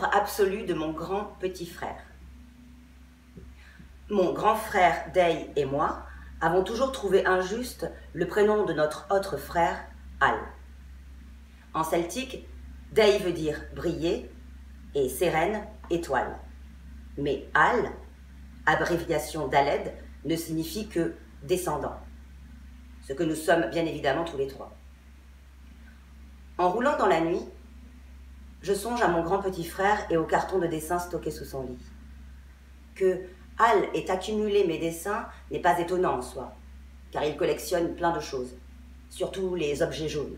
l'œuvre absolue de mon grand petit frère. Mon grand frère Day et moi avons toujours trouvé injuste le prénom de notre autre frère, Al. En celtique, Day veut dire briller et Sérène, étoile. Mais Al, abréviation d'Aled, ne signifie que descendant. Ce que nous sommes bien évidemment tous les trois. En roulant dans la nuit, je songe à mon grand petit frère et au carton de dessins stocké sous son lit. Que Al ait accumulé mes dessins n'est pas étonnant en soi, car il collectionne plein de choses, surtout les objets jaunes.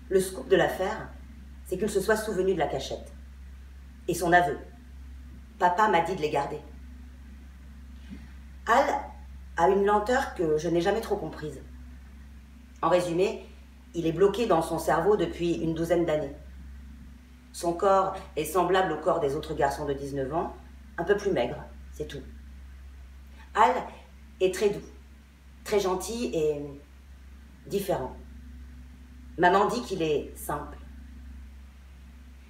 Le scoop de l'affaire, c'est qu'il se soit souvenu de la cachette. Et son aveu. Papa m'a dit de les garder. Al a une lenteur que je n'ai jamais trop comprise. En résumé, il est bloqué dans son cerveau depuis une douzaine d'années. Son corps est semblable au corps des autres garçons de 19 ans, un peu plus maigre, c'est tout. Al est très doux, très gentil et différent. Maman dit qu'il est simple.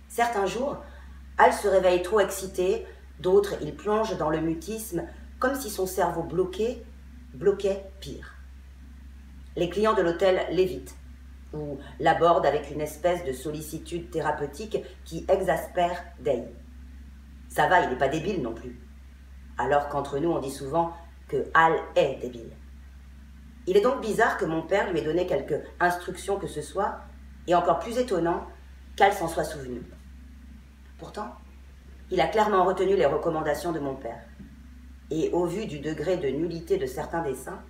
Certains jours, Al se réveille trop excité, d'autres il plonge dans le mutisme comme si son cerveau bloquait pire. Les clients de l'hôtel l'évitent ou l'abordent avec une espèce de sollicitude thérapeutique qui exaspère Day. Ça va, il n'est pas débile non plus. Alors qu'entre nous, on dit souvent que Al est débile. Il est donc bizarre que mon père lui ait donné quelque instruction que ce soit, et encore plus étonnant qu'Al s'en soit souvenu. Pourtant, il a clairement retenu les recommandations de mon père. Et au vu du degré de nullité de certains dessins,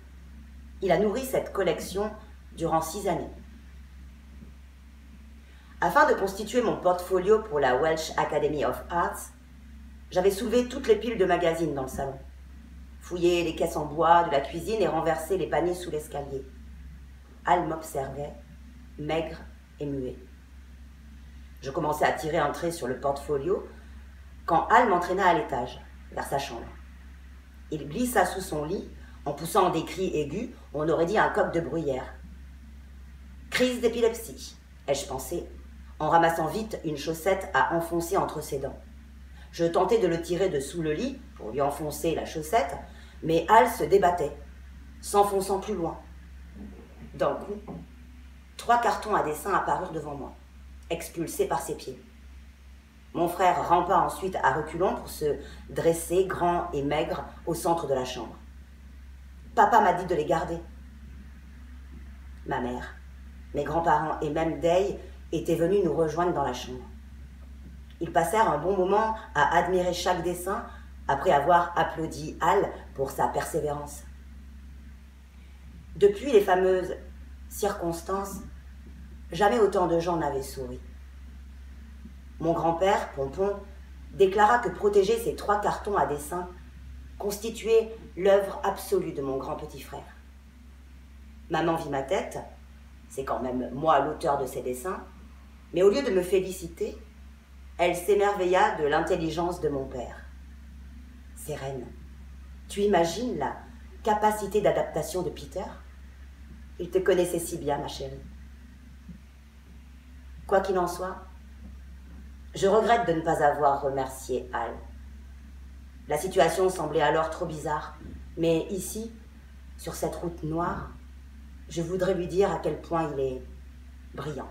il a nourri cette collection durant 6 années. Afin de constituer mon portfolio pour la Welsh Academy of Arts, j'avais soulevé toutes les piles de magazines dans le salon, fouillé les caisses en bois de la cuisine et renversé les paniers sous l'escalier. Al m'observait, maigre et muet. Je commençais à tirer un trait sur le portfolio quand Al m'entraîna à l'étage, vers sa chambre. Il glissa sous son lit, en poussant des cris aigus, on aurait dit un coq de bruyère. Crise d'épilepsie, ai-je pensé, en ramassant vite une chaussette à enfoncer entre ses dents. Je tentais de le tirer de sous le lit pour lui enfoncer la chaussette, mais Al se débattait, s'enfonçant plus loin. D'un coup, 3 cartons à dessin apparurent devant moi, expulsés par ses pieds. Mon frère rampa ensuite à reculons pour se dresser, grand et maigre, au centre de la chambre. Papa m'a dit de les garder. Ma mère, mes grands-parents et même Day étaient venus nous rejoindre dans la chambre. Ils passèrent un bon moment à admirer chaque dessin après avoir applaudi Al pour sa persévérance. Depuis les fameuses circonstances, jamais autant de gens n'avaient souri. Mon grand-père, Pompon, déclara que protéger ces 3 cartons à dessin constituait l'œuvre absolue de mon grand petit frère. Maman vit ma tête, c'est quand même moi l'auteur de ces dessins, mais au lieu de me féliciter, elle s'émerveilla de l'intelligence de mon père. Sérène, tu imagines la capacité d'adaptation de Peter? Il te connaissait si bien, ma chérie. Quoi qu'il en soit, je regrette de ne pas avoir remercié Al. La situation semblait alors trop bizarre, mais ici, sur cette route noire, je voudrais lui dire à quel point il est brillant.